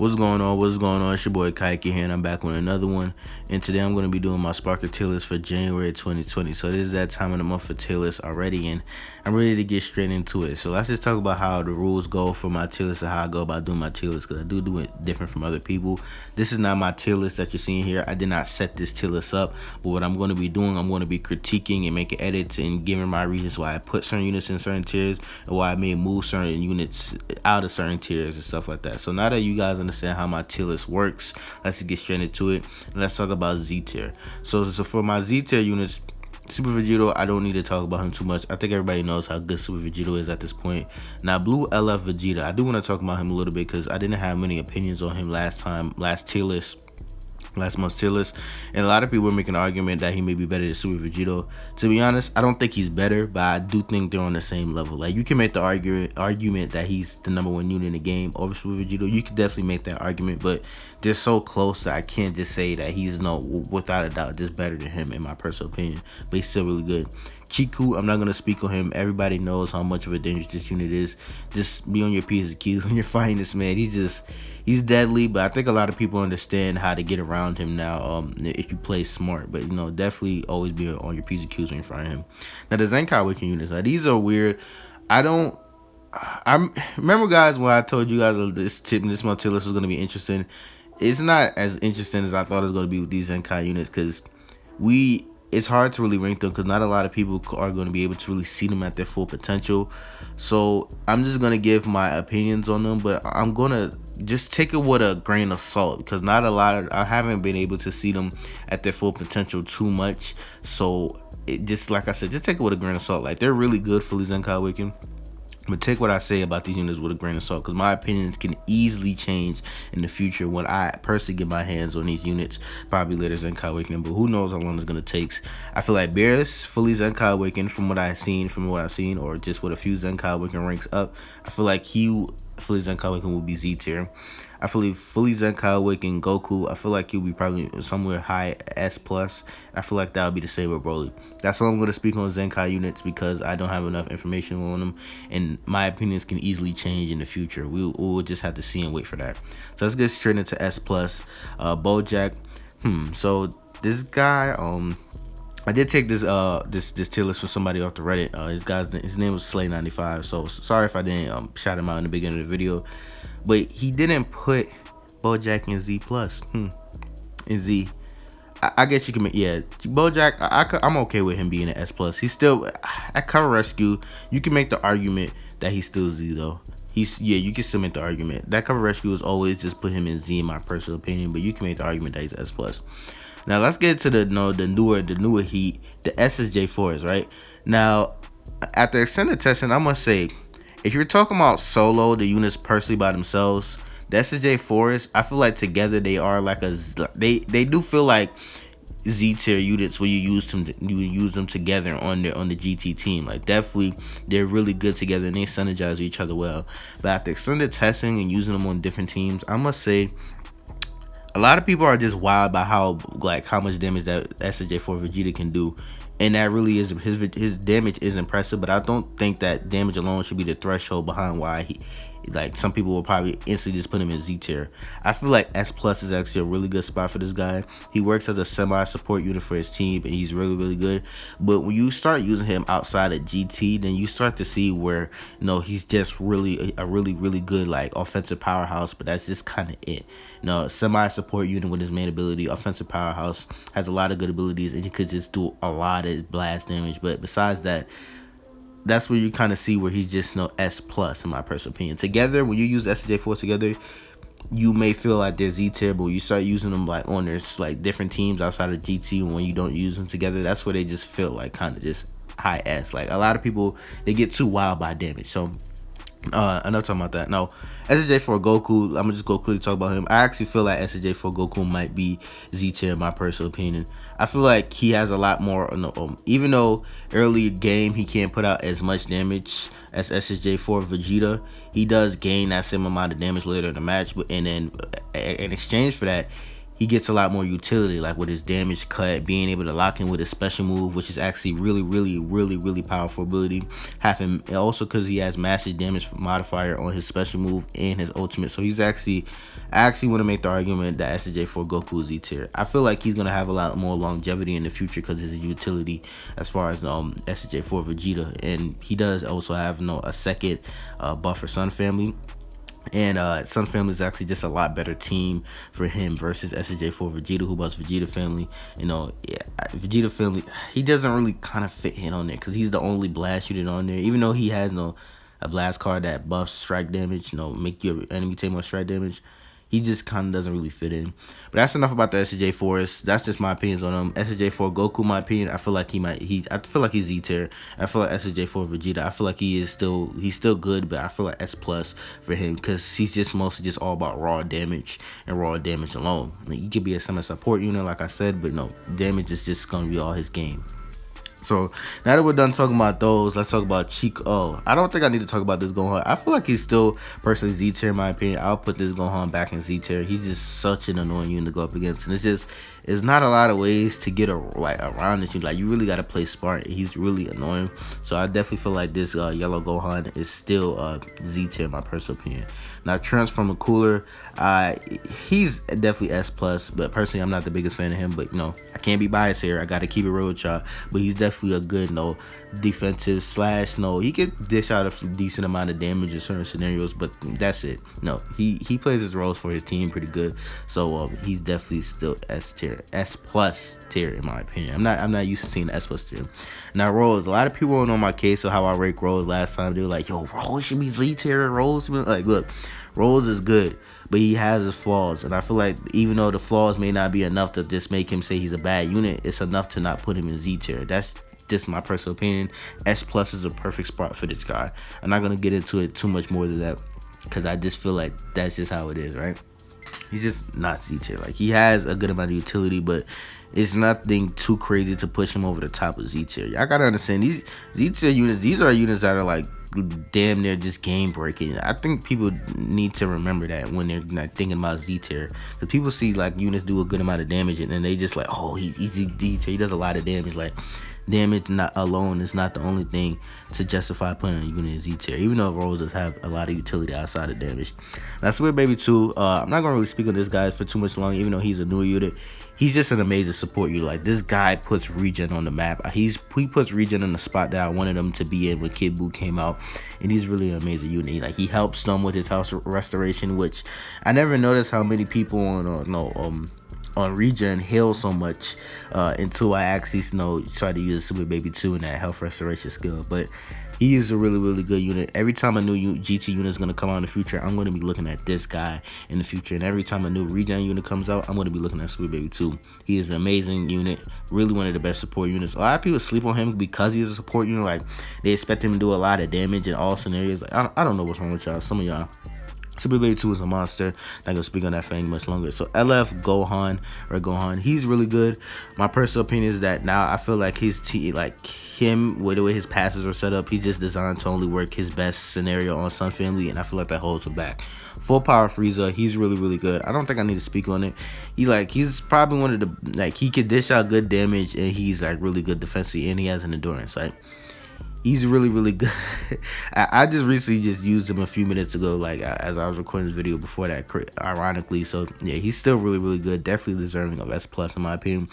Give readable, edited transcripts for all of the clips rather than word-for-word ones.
What's going on? What's going on? It's your boy Kaiki here, and I'm back with another one. And today I'm going to be doing my Sparker tier list for January 2020. So this is that time of the month for tier lists already, and I'm ready to get straight into it. So let's just talk about how the rules go for my tier list and how I go about doing my tier list, because I do it different from other people. This is not my tier list that you're seeing here. I did not set this tier list up, but what I'm going to be doing, I'm going to be critiquing and making edits and giving my reasons why I put certain units in certain tiers and why I may move certain units out of certain tiers and stuff like that. So now that you guys understand how my tier list works, let's get straight into it. Let's talk about Z tier. So for my Z tier units, Super Vegito, I don't need to talk about him too much. I think everybody knows how good Super Vegito is at this point. Now, Blue LF Vegeta, I do want to talk about him a little bit because I didn't have many opinions on him last month's tier list. And a lot of people were making an argument that he may be better than Super Vegito. To be honest, I don't think he's better, but I do think they're on the same level. Like, you can make the argument that he's the #1 unit in the game over Super Vegito. You can definitely make that argument, but they're so close that I can't just say that he's without a doubt just better than him in my personal opinion. But he's still really good. Chiku, I'm not going to speak on him. Everybody knows how much of a danger this unit is. Just be on your P's and Q's when you're fighting this man. He's deadly, but I think a lot of people understand how to get around him now if you play smart. But, definitely always be on your P's and Q's when you're fighting him. Now, the Zenkai Awakening units, now these are weird. I remember, guys, when I told you guys this month tier list was going to be interesting. It's not as interesting as I thought it was going to be with these Zenkai units, because it's hard to really rank them because not a lot of people are going to be able to really see them at their full potential. So I'm just going to give my opinions on them, but I'm going to just take it with a grain of salt because I haven't been able to see them at their full potential too much. So like I said, just take it with a grain of salt. Like, they're really good for Zenkai Awakening. But take what I say about these units with a grain of salt, because my opinions can easily change in the future when I personally get my hands on these units, probably later Zenkai Awakening, but who knows how long it's going to take. I feel like Beerus, fully Zenkai Awakening from what I've seen, or just with a few Zenkai Awakening ranks up, I feel like fully Zenkai Awakening will be Z tier. I feel fully Zenkai Awakening Goku, I feel like he'll be probably somewhere high S-plus. I feel like that would be the same with Broly. That's all I'm going to speak on Zenkai units because I don't have enough information on them, and my opinions can easily change in the future. We'll just have to see and wait for that. So let's get straight into S-plus. Bojack. So this guy, I did take this tier list from somebody off the Reddit. His name was Slay95. So sorry if I didn't shout him out in the beginning of the video, but he didn't put Bojack in Z plus. In Z, I guess you can make, yeah, Bojack. I'm okay with him being an S plus. He's still at Cover Rescue. You can make the argument that he's still Z though. You can still make the argument that Cover Rescue is always just put him in Z in my personal opinion, but you can make the argument that he's S plus. Now let's get to the newer heat, the SSJ4s, right? Now, after extended testing, I must say, if you're talking about solo, the units personally by themselves, the SSJ4s, I feel like together they are like they do feel like Z tier units when you use them together on the GT team. Like, definitely they're really good together and they synergize with each other well. But after extended testing and using them on different teams, I must say, a lot of people are just wild by how much damage that SSJ4 Vegeta can do, and that really is his damage is impressive. But I don't think that damage alone should be the threshold behind why some people will probably instantly just put him in Z tier. I feel like S plus is actually a really good spot for this guy. He works as a semi-support unit for his team, and he's really, really good. But when you start using him outside of GT, then you start to see where he's just really a really, really good offensive powerhouse. But that's just kind of it. Semi-support unit with his main ability, offensive powerhouse, has a lot of good abilities, and he could just do a lot of blast damage. But besides that, that's where you kind of see where he's just S plus in my personal opinion. Together, when you use SJ4 together, you may feel like they're Z tier, but when you start using them on their different teams outside of GT, when you don't use them together, that's where they just feel like kind of just high S. Like, a lot of people, they get too wild by damage. So enough talking about that. Now, SJ4 Goku, I'm gonna just go quickly talk about him. I actually feel like SJ4 Goku might be Z tier in my personal opinion. I feel like he has a lot more, even though early game he can't put out as much damage as SSJ4 Vegeta, he does gain that same amount of damage later in the match. But and then in exchange for that, he gets a lot more utility, like with his damage cut, being able to lock in with his special move, which is actually really powerful ability. Having also because he has massive damage modifier on his special move and his ultimate, so I actually want to make the argument that SJ4 Goku is Z tier. I feel like he's gonna have a lot more longevity in the future because of his utility as far as SJ4 Vegeta, and he does also have a second buffer Sun Family. And Sun Family is actually just a lot better team for him versus SJ4 Vegeta, who buffs Vegeta Family. Yeah, Vegeta Family, he doesn't really kind of fit in on there because he's the only blast unit on there, even though he has a blast card that buffs strike damage, make your enemy take more strike damage. He just kind of doesn't really fit in. But that's enough about the SJ4s. That's just my opinions on him. SJ4 Goku, my opinion, I feel like I feel like he's Z tier. I feel like SJ4 Vegeta, I feel like he's still good, but I feel like S plus for him because he's just mostly just all about raw damage and raw damage alone. Like, he could be a semi support unit, like I said, but no, damage is just gonna be all his game. So now that we're done talking about those, let's talk about Chico. Oh, I don't think I need to talk about this Gohan. I feel like he's still personally Z tier in my opinion. I'll put this Gohan back in Z tier. He's just such an annoying unit to go up against, and it's not a lot of ways to get around this unit. Like, you really got to play smart. He's really annoying. So I definitely feel like this yellow Gohan is still Z tier in my personal opinion. Now Transformer Cooler, he's definitely S plus, but personally I'm not the biggest fan of him. But I can't be biased here. I got to keep it real with y'all. But he's definitely a good defensive slash he could dish out a decent amount of damage in certain scenarios, but that's it. He plays his roles for his team pretty good. So he's definitely still S tier, S plus tier in my opinion. I'm not used to seeing S plus tier. Now Rose, a lot of people don't know my case of how I rate Rose last time. They were like, yo, Rose should be Z tier. Rose should be like, look, Rose is good, but he has his flaws, and I feel like even though the flaws may not be enough to just make him say he's a bad unit, it's enough to not put him in Z tier. That's just my personal opinion. S plus is a perfect spot for this guy. I'm not gonna get into it too much more than that because I just feel like that's just how it is, right? He's just not Z tier. Like, he has a good amount of utility, but it's nothing too crazy to push him over the top of Z tier. Y'all gotta understand, these Z tier units, these are units that are like damn near just game breaking. I think people need to remember that when they're not thinking about Z tier, because people see like units do a good amount of damage and then they just like, oh, he's Z tier, he does a lot of damage. Like, damage not alone is not the only thing to justify putting a unit in Z tier, even though Roses have a lot of utility outside of damage. Now Sweet Baby 2, I'm not gonna really speak on this guy for too much long, even though he's a newer unit. He's just an amazing support unit. Like, this guy puts regen on the map. He puts regen in the spot that I wanted him to be in when Kid Buu came out, and he's really an amazing unit. Like, he helps them with his house restoration, which I never noticed how many people on regen heal so much until I actually try to use Super Baby 2 in that health restoration skill. But he is a really good unit. Every time a new GT unit is going to come out in the future, I'm going to be looking at this guy in the future. And every time a new regen unit comes out, I'm going to be looking at Sweet Baby 2. He is an amazing unit, really one of the best support units. A lot of people sleep on him because he's a support unit. Like, they expect him to do a lot of damage in all scenarios. Like, I don't know what's wrong with y'all. Some of y'all. Super Baby 2 is a monster. Not gonna speak on that for any much longer. So LF Gohan, he's really good. My personal opinion is that now I feel like with the way his passes are set up, he's just designed to only work his best scenario on Sun Family, and I feel like that holds him back. Full Power Frieza, he's really good. I don't think I need to speak on it. He's probably one of the, he could dish out good damage, and he's really good defensively, and he has an endurance, right? He's really good. I just recently used him a few minutes ago, as I was recording this video before that, ironically. So yeah, he's still really good. Definitely deserving of S plus in my opinion.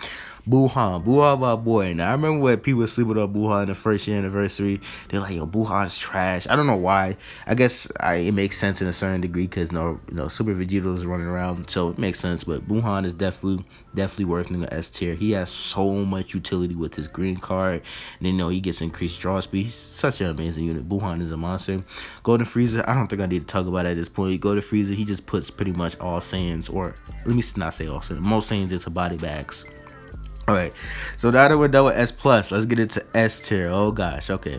Buhan, my boy. Now I remember when people were sleeping on Buhan the first year anniversary. They're like, yo, Buhan's trash. I don't know why. I guess it makes sense in a certain degree because Super Vegeta is running around, so it makes sense. But Buhan is definitely worth in the S tier. He has so much utility with his green card, and then he gets increased draw speed. He's such an amazing unit. Buhan is a monster. Golden Frieza, I don't think I need to talk about it at this point. Golden Frieza, he just puts pretty much all Saiyans, or let me not say all Saiyans, most Saiyans into body bags. Alright, so now that we're done with S plus, let's get into S tier. Oh gosh, okay.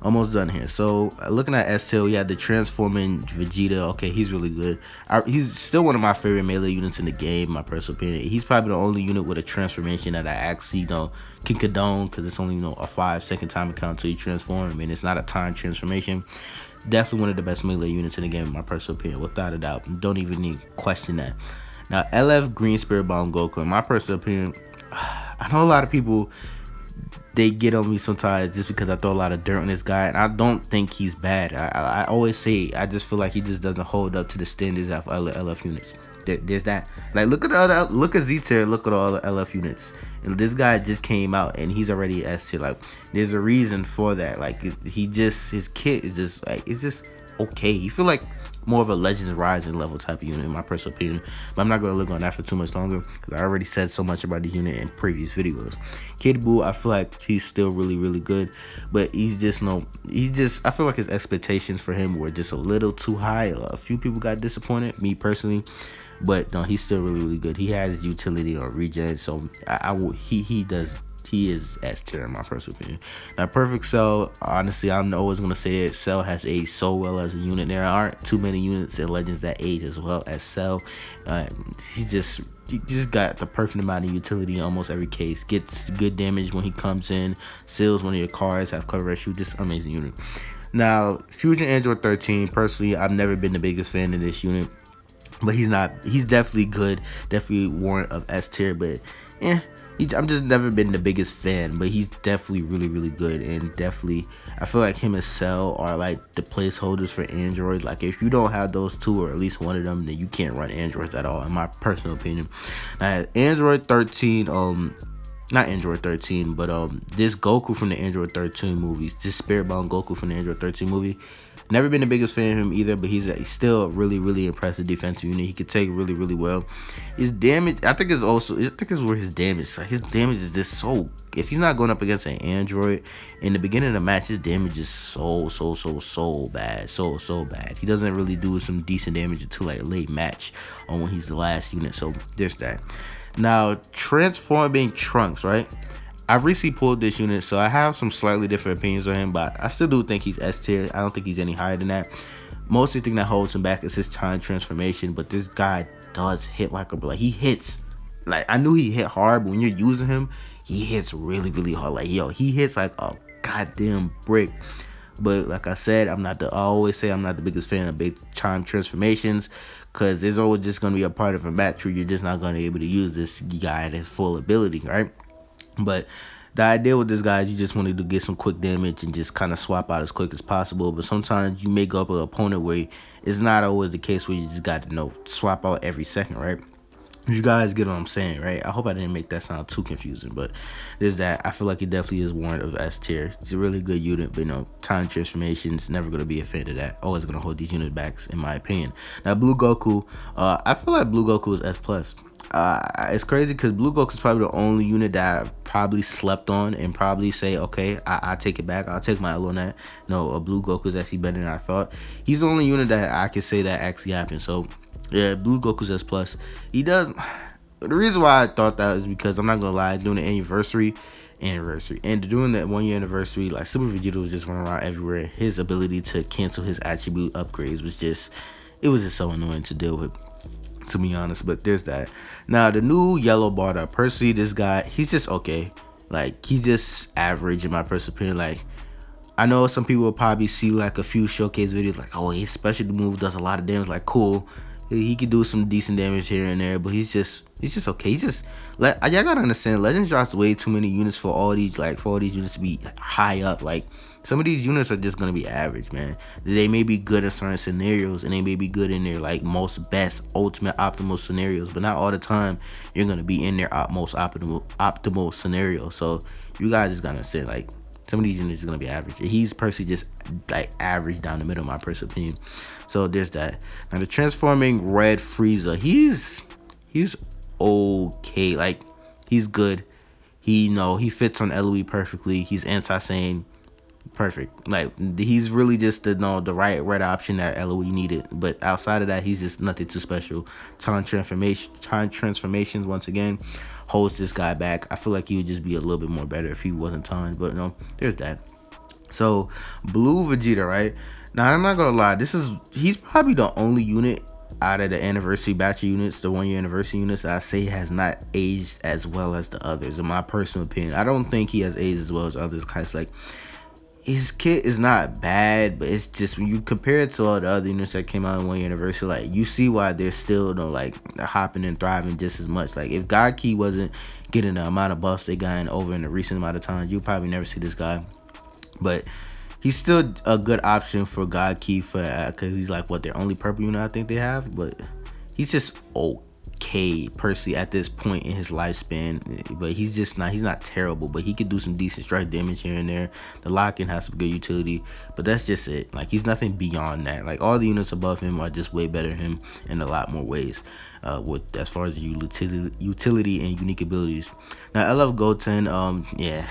Almost done here. So looking at S tier, we had the transforming Vegeta. Okay, he's really good. He's still one of my favorite melee units in the game, my personal opinion. He's probably the only unit with a transformation that I actually can condone, because it's only a 5-second time count until you transform. I mean, it's not a time transformation. Definitely one of the best melee units in the game, in my personal opinion, without a doubt. Don't even need to question that. Now, LF Green Spirit Bomb Goku, in my personal opinion, I know a lot of people, they get on me sometimes just because I throw a lot of dirt on this guy, and I don't think he's bad. I always say, I just feel like he just doesn't hold up to the standards of other LF units. There's that. Like, look at the other, look at Z tier, look at all the LF units, and this guy just came out and he's already S tier. Like, there's a reason for that. Like, he just, his kit is just like, it's just okay. You feel like more of a Legends Rising level type of unit, in my personal opinion. But I'm not going to look on that for too much longer because I already said so much about the unit in previous videos. Kid Buu, I feel like he's still really, really good, but he's just I feel like his expectations for him were just a little too high. A few people got disappointed, me personally, but no, he's still really, really good. He has utility on regen, so he is S tier in my personal opinion. Now, Perfect Cell, honestly, I'm always going to say it. Cell has aged so well as a unit. There aren't too many units in Legends that age as well as Cell. He just got the perfect amount of utility in almost every case. Gets good damage when he comes in. Seals one of your cards. Have cover issue. Just amazing unit. Now, Fusion Android 13. Personally, I've never been the biggest fan of this unit. But he's definitely good. Definitely warrant of S tier. But, I'm just never been the biggest fan, but he's definitely really, really good, and definitely I feel like him and Cell are like the placeholders for Android. Like, if you don't have those two or at least one of them, then you can't run Androids at all, in my personal opinion. Android 13, not Android 13, but this Goku from the Android 13 movies, just Spirit Bomb Goku from the Android 13 movie. Never been the biggest fan of him either, but he's still a really, really impressive defensive unit. He could take really, really well. His damage, I think it's where his damage, like his damage is just so, if he's not going up against an Android in the beginning of the match, his damage is so bad, so bad. He doesn't really do some decent damage until like late match on when he's the last unit. So there's that. Now, transforming Trunks, right? I've recently pulled this unit, so I have some slightly different opinions on him, but I still do think he's S tier. I don't think he's any higher than that. Mostly thing that holds him back is his time transformation, but this guy does hit like he hits. Like, I knew he hit hard, but when you're using him, he hits really, really hard. Like, yo, he hits like a goddamn brick. But like I said, I always say I'm not the biggest fan of big time transformations, because there's always just going to be a part of a match where you're just not going to be able to use this guy at his full ability, right? But the idea with this guy is you just wanted to get some quick damage and just kind of swap out as quick as possible. But sometimes you may go up with an opponent where it's not always the case where you just got to swap out every second, right? You guys get what I'm saying, right? I hope I didn't make that sound too confusing, but there's that. I feel like he definitely is warrant of S tier. He's a really good unit, but time transformations, never going to be a fan of that. Always going to hold these unit backs, in my opinion. Now, Blue Goku, I feel like Blue Goku is S+. It's crazy because Blue Goku is probably the only unit that I've probably slept on and probably say, okay, I take it back. I'll take my L on that. No, Blue Goku is actually better than I thought. He's the only unit that I can say that actually happened. So, yeah, Blue Goku's S+. He does. The reason why I thought that is because, I'm not going to lie, doing the anniversary, and doing that 1 year anniversary, like Super Vegeta was just running around everywhere. His ability to cancel his attribute upgrades was just so annoying to deal with, to be honest. But there's that. Now, the new yellow Bardock, personally, this guy, he's just okay. Like, he's just average in my personal opinion. Like, I know some people will probably see like a few showcase videos like, oh, his special move does a lot of damage. Like, cool, he could do some decent damage here and there, but he's just okay. Y'all gotta understand, Legends drops way too many units for all these units to be high up. Like, some of these units are just gonna be average, man. They may be good in certain scenarios, and they may be good in their like most best ultimate optimal scenarios, but not all the time you're gonna be in their most optimal scenario. So you guys just gotta understand, like, some of these units are gonna be average. He's personally just like average down the middle, in my personal opinion. So there's that. Now, the transforming Red Frieza, he's okay. Like, he's good. He fits on LOE perfectly. He's anti-Saiyan perfect. Like, he's really just the right option that LOE needed. But outside of that, he's just nothing too special. Time transformations, once again, holds this guy back. I feel like he would just be a little bit more better if he wasn't timed. But there's that. So, Blue Vegeta, right? Now, I'm not gonna lie, he's probably the only unit out of the anniversary batch of units, the 1 year anniversary units, that I say has not aged as well as the others, in my personal opinion. I don't think he has aged as well as others, because like, his kit is not bad, but it's just when you compare it to all the other units that came out in one anniversary, like you see why they're still like hopping and thriving just as much. Like if God Key wasn't getting the amount of buffs they got over in a recent amount of time, you'll probably never see this guy. But he's still a good option for God Key for because he's like what their only purple unit I think they have, but he's just okay personally at this point in his lifespan. But he's not terrible, but he could do some decent strike damage here and there. The lock-in has some good utility, but that's just it. Like he's nothing beyond that. Like all the units above him are just way better than him in a lot more ways. With as far as utility and unique abilities. Now I love Goten. Yeah,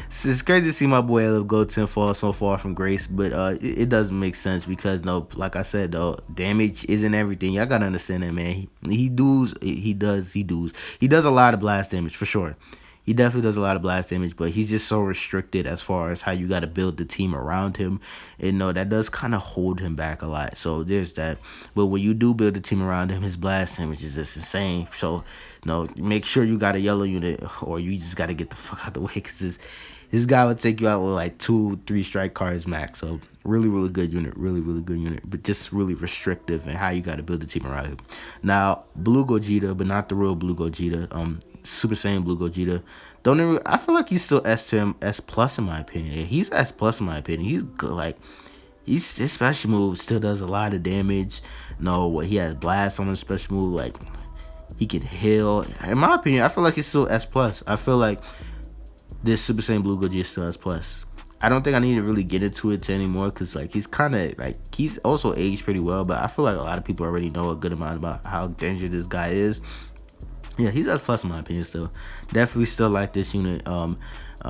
it's crazy to see my boy LF Goten fall so far from grace, but it doesn't make sense because no, like I said though, damage isn't everything. Y'all gotta understand that, man. He does a lot of blast damage for sure. He definitely does a lot of blast damage, but he's just so restricted as far as how you got to build the team around him. And no, that does kind of hold him back a lot. So there's that. But when you do build the team around him, his blast damage is just insane. So no, make sure you got a yellow unit, or you just got to get the fuck out the way because this guy would take you out with like 2-3 strike cards max. So really good unit, really good unit, but just really restrictive in how you got to build the team around him. Now Blue Gogeta, but not the real Blue Gogeta. Super Saiyan Blue Gogeta. Don't even. I feel like he's still S+ in my opinion. Yeah, he's S+ in my opinion. He's good. Like his special move still does a lot of damage. No, what he has blast on his special move. Like he can heal. In my opinion, I feel like he's still S+. I feel like this Super Saiyan Blue Gogeta still S+. I don't think I need to really get into it anymore because like he's kind of like he's also aged pretty well, but I feel like a lot of people already know a good amount about how dangerous this guy is. Yeah, he's S+ in my opinion still. Definitely still like this unit.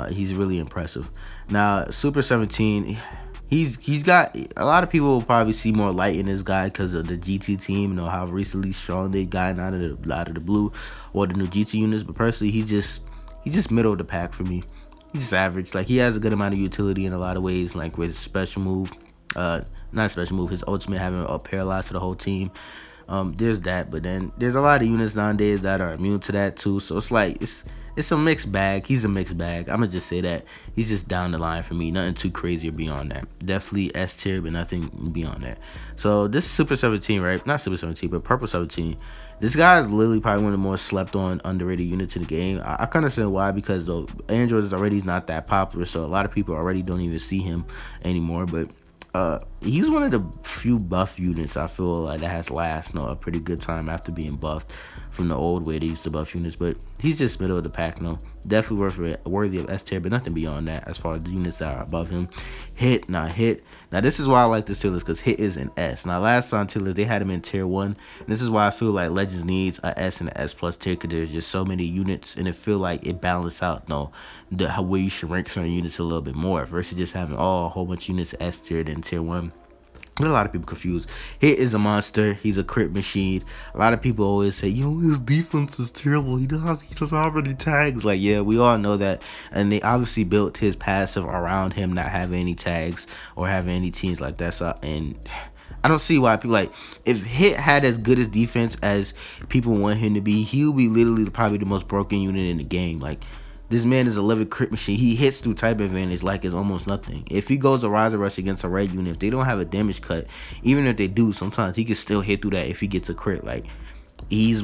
He's really impressive. Now, Super 17, he's got a lot of people will probably see more light in this guy because of the GT team, you know, how recently strong they've gotten out of the blue or the new GT units. But personally, he's just middle of the pack for me. He's just average. Like he has a good amount of utility in a lot of ways, like with his special move. Not a special move, his ultimate having a paralyze to the whole team. There's that, but then there's a lot of units nowadays that are immune to that too. So it's like it's a mixed bag. He's a mixed bag. I'm gonna just say that he's just down the line for me. Nothing too crazy or beyond that. Definitely S tier, but nothing beyond that. So this is Super 17, right? Not Super 17, but Purple 17. This guy is literally probably one of the more slept on, underrated units in the game. I can understand why, because though Android is already not that popular, so a lot of people already don't even see him anymore. But he's one of the few buff units I feel like that has lasted a pretty good time after being buffed from the old way they used to buff units. But he's just middle of the pack, definitely worthy of S tier, but nothing beyond that as far as the units that are above him. Hit. Now this is why I like this tier list, because Hit is an S. Now last time tier list they had him in tier 1, and this is why I feel like Legends needs a S and an S+ tier, because there's just so many units and it feel like it balances out how where you should rank certain units a little bit more versus just having a whole bunch of units S tier than tier 1. A lot of people confused. Hit is a monster. He's a crit machine. A lot of people always say, yo, his defense is terrible. He doesn't have any tags. Like, yeah, we all know that. And they obviously built his passive around him not having any tags or having any teams like that. So, and I don't see why people like, if Hit had as good as defense as people want him to be, he would be literally probably the most broken unit in the game. Like, this man is a living crit machine. He hits through type advantage like it's almost nothing. If he goes a Riser Rush against a red unit, if they don't have a damage cut, even if they do, sometimes he can still hit through that if he gets a crit. Like, he's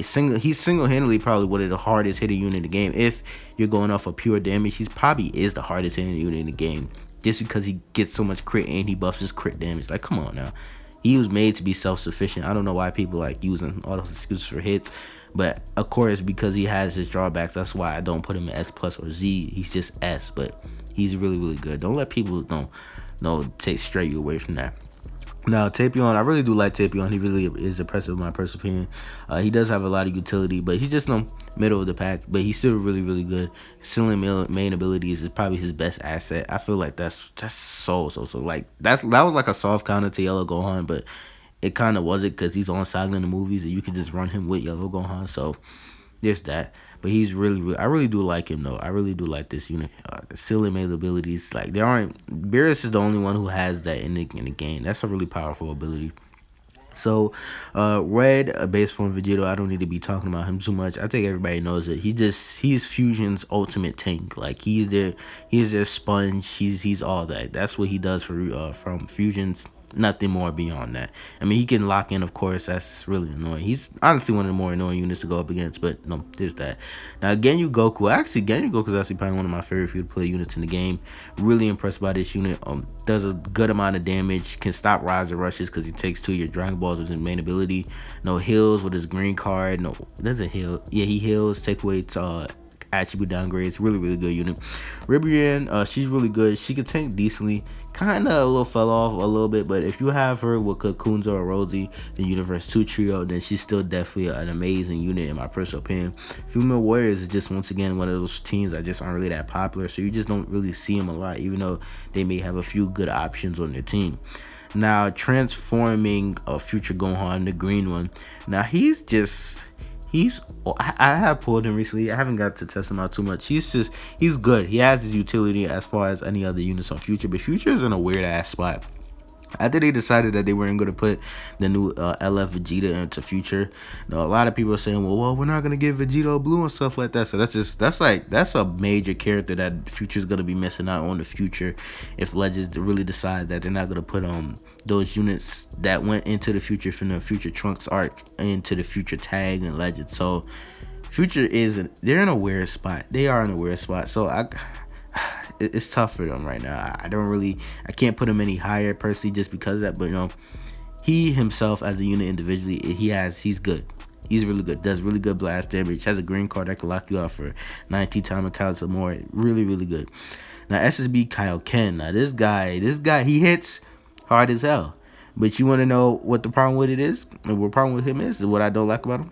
single-handedly probably one of the hardest hitting unit in the game. If you're going off of pure damage, he probably is the hardest hitting unit in the game, just because he gets so much crit and he buffs his crit damage. Like, come on now. He was made to be self-sufficient. I don't know why people like using all those excuses for hits. But of course, because he has his drawbacks, that's why I don't put him in S+ or Z. He's just S, but he's really good. Don't let people take stray you away from that. Now, Tapion, I really do like Tapion. He really is impressive in my personal opinion. He does have a lot of utility, but he's just middle of the pack. But he's still really good. Ceiling main abilities is probably his best asset. I feel like that's so like that was like a soft counter to Yellow Gohan, but it kind of wasn't, because he's on silent in the movies and you can just run him with Yellow Gohan. So there's that. But he's I really do like him though. I really do like this unit. The ceiling main abilities, like Beerus is the only one who has that in the game. That's a really powerful ability. So, Red, base form Vegito, I don't need to be talking about him too much. I think everybody knows it. He's Fusion's ultimate tank. Like he's their sponge. He's all that. That's what he does for from Fusion's. Nothing more beyond that. I mean, he can lock in, of course. That's really annoying. He's honestly one of the more annoying units to go up against. But no, there's that. Now, Genyu Goku. Actually, Genyu Goku is actually probably one of my favorite free to play units in the game. Really impressed by this unit. Does a good amount of damage. Can stop riser rushes because he takes 2 of your Dragon Balls with his main ability. No heals with his green card. No, doesn't heal. Yeah, he heals. Take away attribute downgrades. Really good unit. Ribrian, she's really good. She can tank decently. Kind of a little fell off a little bit, but if you have her with Kakunzo or Rosie, the Universe 2 trio, then she's still definitely an amazing unit in my personal opinion. Female Warriors is just once again one of those teams that just aren't really that popular, so you just don't really see them a lot, even though they may have a few good options on their team. Now, transforming a future Gohan, the green one. Now I have pulled him recently. I haven't got to test him out too much. He's good. He has his utility as far as any other units on Future, but Future is in a weird ass spot. After they decided that they weren't going to put the new LF Vegeta into Future, a lot of people are saying, well, we're not going to give Vegito blue and stuff like that. So that's a major character that Future's going to be missing out on the Future if Legends really decide that they're not going to put those units that went into the Future from the Future Trunks arc into the Future Tag and Legends. So Future they're in a weird spot. They are in a weird spot. So it's tough for them right now. I can't put him any higher personally just because of that, but he himself as a unit individually, he's good. He's really good. Does really good blast damage. Has a green card that can lock you out for 19 timer counts or more. Really good. Now SSB Kaioken. Now this guy, he hits hard as hell. But you want to know what the problem with it is? And what the problem with him is what I don't like about him?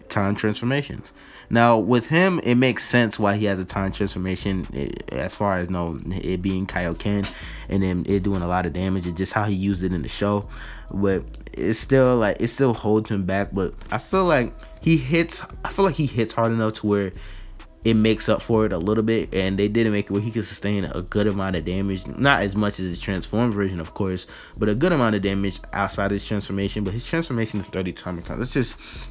Time transformations. Now with him, it makes sense why he has a time transformation as far as it being Kaioken and then it doing a lot of damage. It's just how he used it in the show, but it still holds him back. But I feel like he hits hard enough to where it makes up for it a little bit, and they didn't make it where he could sustain a good amount of damage. Not as much as his transformed version, of course, but a good amount of damage outside his transformation. But his transformation is 30 timer counts.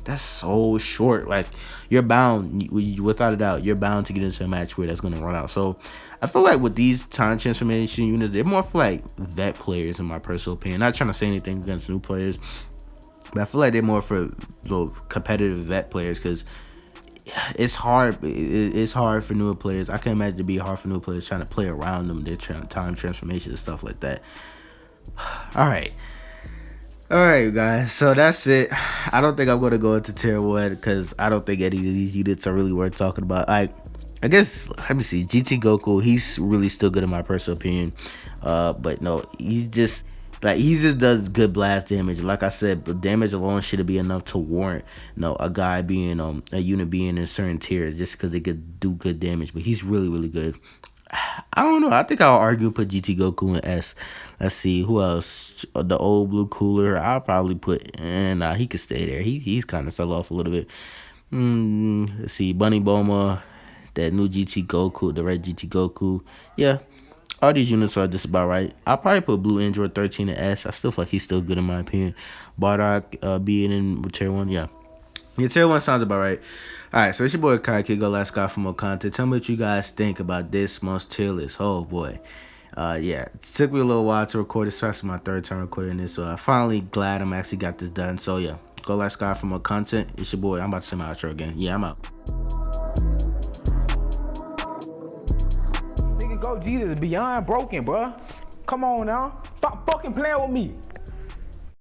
That's so short. Like, you're bound, without a doubt, you're bound to get into a match where that's going to run out. So I feel like with these time transformation units, they're more for like vet players in my personal opinion. Not trying to say anything against new players, but I feel like they're more for competitive vet players because it's hard. It's hard for newer players. I can imagine it'd be hard for newer players trying to play around them, their time transformation and stuff like that. All right, guys. So that's it. I don't think I'm gonna go into tier 1 because I don't think any of these units are really worth talking about. I guess let me see. GT Goku. He's really still good in my personal opinion. But no, he just does good blast damage. Like I said, the damage alone should be enough to warrant a guy being a unit being in certain tiers just because they could do good damage. But he's really good. I don't know. I think I'll argue put GT Goku in S. Let's see who else. The old blue cooler. I'll probably put. Nah, he could stay there. He's kind of fell off a little bit. Let's see. Bunny Boma. That new GT Goku. The red GT Goku. Yeah. All these units are just about right. I'll probably put Blue Android 13 in S. I still feel like he's still good in my opinion. Bardock being in tier 1, yeah. Tier 1 sounds about right. Alright, so it's your boy Hakai. Go last guy for more content. Tell me what you guys think about this month's tier list. Oh boy. Yeah, it took me a little while to record this. Especially my third time recording this. So I'm finally glad I'm actually got this done. So yeah, go last guy for more content. It's your boy. I'm about to say my outro again. Yeah, I'm out. Gogeta is beyond broken, bruh. Come on now. Stop fucking playing with me.